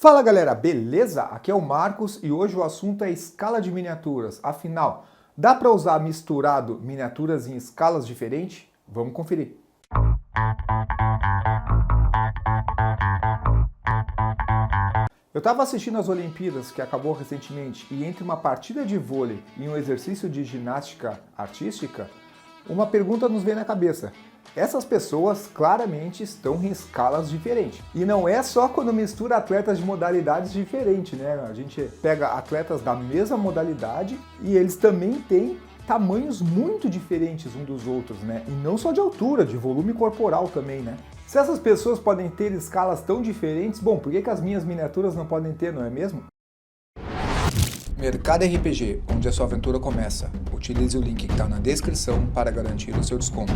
Fala galera, beleza? Aqui é o Marcos e hoje o assunto é escala de miniaturas. Afinal, dá para usar misturado miniaturas em escalas diferentes? Vamos conferir. Eu estava assistindo as Olimpíadas, que acabou recentemente, e entre uma partida de vôlei e um exercício de ginástica artística, uma pergunta nos veio na cabeça. Essas pessoas claramente estão em escalas diferentes. E não é só quando mistura atletas de modalidades diferentes, né? A gente pega atletas da mesma modalidade e eles também têm tamanhos muito diferentes uns dos outros, né? E não só de altura, de volume corporal também, né? Se essas pessoas podem ter escalas tão diferentes, bom, por que as minhas miniaturas não podem ter, não é mesmo? Mercado RPG, onde a sua aventura começa. Utilize o link que está na descrição para garantir o seu desconto.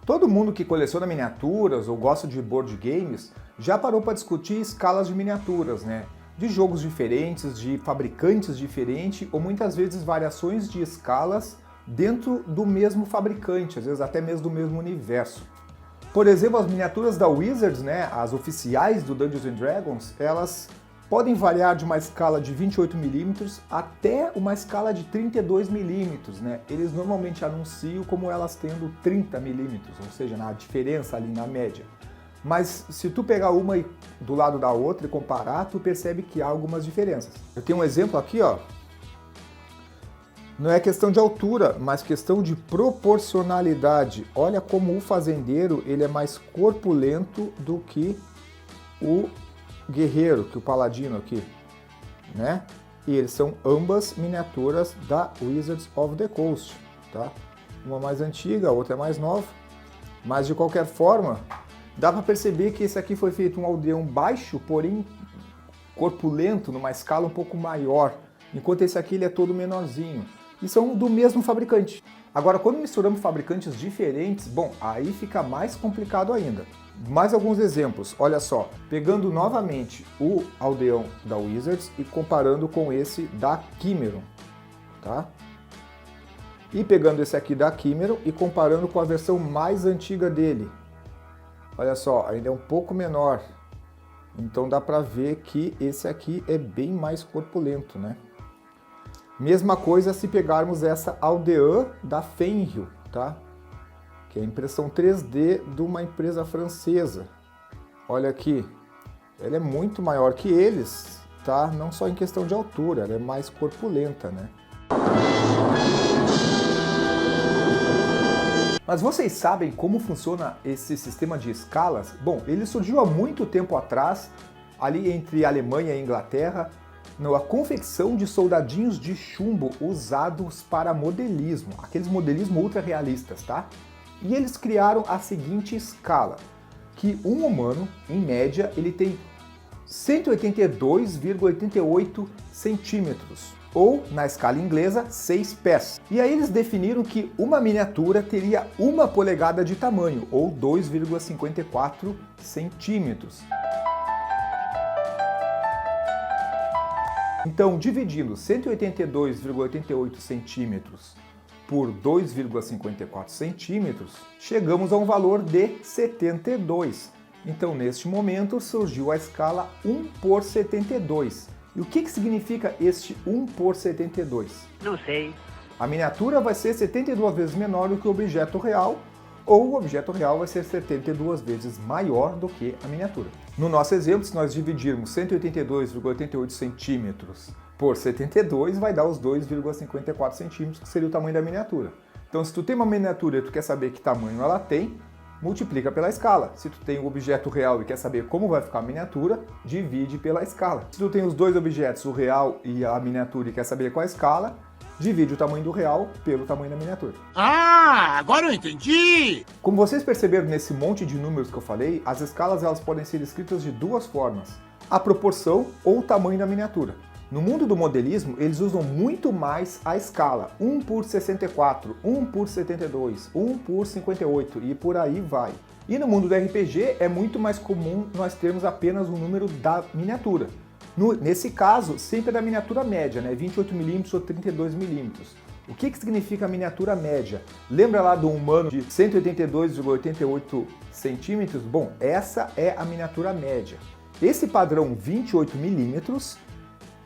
Todo mundo que coleciona miniaturas ou gosta de board games já parou para discutir escalas de miniaturas, né? De jogos diferentes, de fabricantes diferentes ou muitas vezes variações de escalas dentro do mesmo fabricante, às vezes até mesmo do mesmo universo. Por exemplo, as miniaturas da Wizards, né, as oficiais do Dungeons & Dragons, elas podem variar de uma escala de 28mm até uma escala de 32mm, né? Eles normalmente anunciam como elas tendo 30mm, ou seja, na diferença ali na média. Mas se tu pegar uma do lado da outra e comparar, tu percebe que há algumas diferenças. Eu tenho um exemplo aqui, ó. Não é questão de altura, mas questão de proporcionalidade. Olha como o fazendeiro ele é mais corpulento do que o guerreiro, que o paladino aqui, né? E eles são ambas miniaturas da Wizards of the Coast, tá? Uma mais antiga, a outra é mais nova, mas de qualquer forma, dá para perceber que esse aqui foi feito um aldeão baixo, porém corpulento, numa escala um pouco maior, enquanto esse aqui ele é todo menorzinho. E são do mesmo fabricante. Agora, quando misturamos fabricantes diferentes, bom, aí fica mais complicado ainda. Mais alguns exemplos, olha só, pegando novamente o aldeão da Wizards e comparando com esse da Chimeron, tá? E pegando esse aqui da Chimeron e comparando com a versão mais antiga dele. Olha só, ainda é um pouco menor, então dá pra ver que esse aqui é bem mais corpulento, né? Mesma coisa se pegarmos essa aldeã da Fenrir, tá? Que é a impressão 3D de uma empresa francesa. Olha aqui, ela é muito maior que eles, tá? Não só em questão de altura, ela é mais corpulenta, né? Mas vocês sabem como funciona esse sistema de escalas? Bom, ele surgiu há muito tempo atrás, ali entre Alemanha e Inglaterra, na confecção de soldadinhos de chumbo usados para modelismo, aqueles modelismo ultra realistas, tá? E eles criaram a seguinte escala, que um humano, em média, ele tem 182,88 centímetros, ou, na escala inglesa, 6 pés. E aí eles definiram que uma miniatura teria 1 polegada de tamanho, ou 2,54 centímetros. Então, dividindo 182,88 centímetros por 2,54 centímetros, chegamos a um valor de 72. Então, neste momento, surgiu a escala 1 por 72. E o que significa este 1 por 72? Não sei. A miniatura vai ser 72 vezes menor do que o objeto real, ou o objeto real vai ser 72 vezes maior do que a miniatura. No nosso exemplo, se nós dividirmos 182,88 centímetros por 72, vai dar os 2,54 centímetros, que seria o tamanho da miniatura. Então, se tu tem uma miniatura e tu quer saber que tamanho ela tem, multiplica pela escala. Se tu tem o objeto real e quer saber como vai ficar a miniatura, divide pela escala. Se tu tem os dois objetos, o real e a miniatura, e quer saber qual a escala, divide o tamanho do real pelo tamanho da miniatura. Ah, agora eu entendi! Como vocês perceberam nesse monte de números que eu falei, as escalas elas podem ser escritas de duas formas: a proporção ou o tamanho da miniatura. No mundo do modelismo, eles usam muito mais a escala 1 por 64, 1 por 72, 1 por 58 e por aí vai. E no mundo do RPG é muito mais comum nós termos apenas o número da miniatura. Nesse caso, sempre é da miniatura média, né? 28mm ou 32mm. O que significa a miniatura média? Lembra lá do humano de 182,88 centímetros? Bom, essa é a miniatura média. Esse padrão 28mm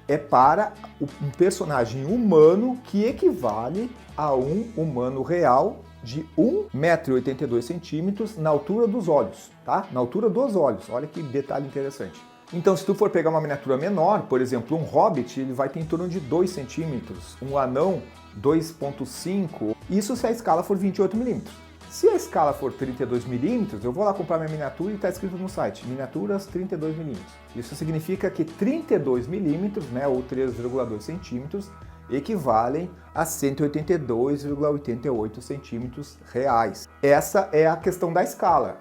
é para um personagem humano que equivale a um humano real de 1,82 m na altura dos olhos, tá? Na altura dos olhos, olha que detalhe interessante. Então, se tu for pegar uma miniatura menor, por exemplo, um hobbit, ele vai ter em torno de 2 centímetros, um anão 2,5, isso se a escala for 28mm. Se a escala for 32mm, eu vou lá comprar minha miniatura e está escrito no site, miniaturas 32mm. Isso significa que 32mm, né, ou 3,2 centímetros, equivalem a 182,88 centímetros reais. Essa é a questão da escala,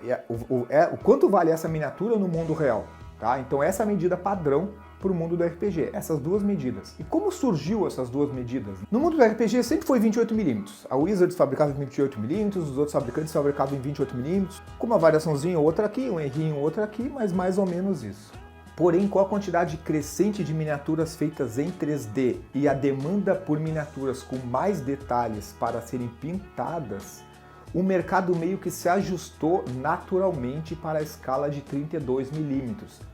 o quanto vale essa miniatura no mundo real. Tá? Então essa é a medida padrão para o mundo do RPG, essas duas medidas. E como surgiu essas duas medidas? No mundo do RPG sempre foi 28mm. A Wizards fabricava em 28mm, os outros fabricantes fabricavam em 28mm, com uma variaçãozinha outra aqui, um errinho outra aqui, mas mais ou menos isso. Porém, com a quantidade crescente de miniaturas feitas em 3D e a demanda por miniaturas com mais detalhes para serem pintadas, o mercado meio que se ajustou naturalmente para a escala de 32mm.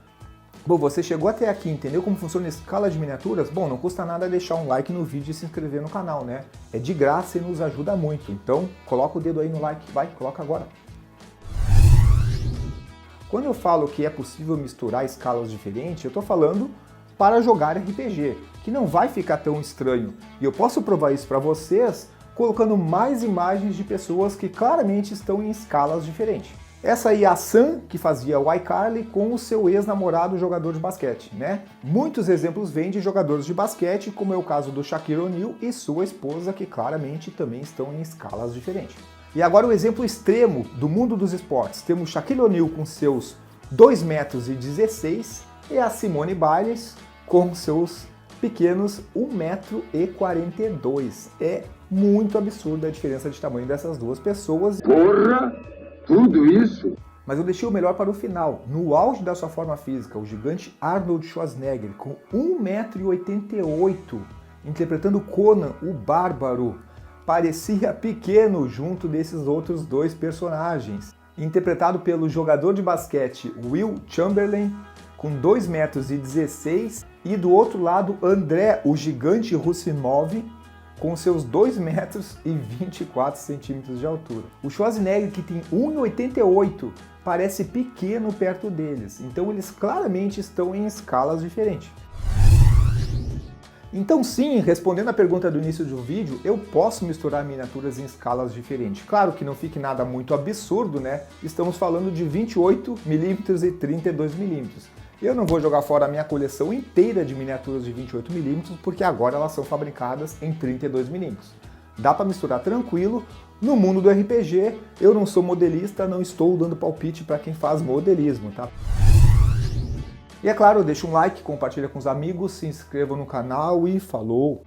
Bom, você chegou até aqui, entendeu como funciona a escala de miniaturas? Bom, não custa nada deixar um like no vídeo e se inscrever no canal, né? É de graça e nos ajuda muito. Então, coloca o dedo aí no like, vai, coloca agora. Quando eu falo que é possível misturar escalas diferentes, eu estou falando para jogar RPG, que não vai ficar tão estranho. E eu posso provar isso para vocês colocando mais imagens de pessoas que claramente estão em escalas diferentes. Essa aí é a Sam, que fazia o iCarly, com o seu ex-namorado jogador de basquete, né? Muitos exemplos vêm de jogadores de basquete, como é o caso do Shaquille O'Neal e sua esposa, que claramente também estão em escalas diferentes. E agora o exemplo extremo do mundo dos esportes. Temos Shaquille O'Neal com seus 2,16 m e a Simone Biles com seus pequenos 1,42 m. É muito absurda a diferença de tamanho dessas duas pessoas. Porra! Tudo isso? Mas eu deixei o melhor para o final. No auge da sua forma física, o gigante Arnold Schwarzenegger, com 1,88 m, interpretando Conan, o Bárbaro, parecia pequeno junto desses outros dois personagens. Interpretado pelo jogador de basquete Will Chamberlain, com 2,16 m, e do outro lado André, o gigante Rusinov, com seus 2,24 m de altura. O Schwarzenegger, que tem 1,88 m, parece pequeno perto deles, então eles claramente estão em escalas diferentes. Então sim, respondendo a pergunta do início do vídeo, eu posso misturar miniaturas em escalas diferentes. Claro que não fique nada muito absurdo, né? Estamos falando de 28mm e 32mm. Eu não vou jogar fora a minha coleção inteira de miniaturas de 28mm, porque agora elas são fabricadas em 32mm. Dá para misturar tranquilo. No mundo do RPG, eu não sou modelista, não estou dando palpite para quem faz modelismo, tá? E é claro, deixa um like, compartilha com os amigos, se inscreva no canal e falou!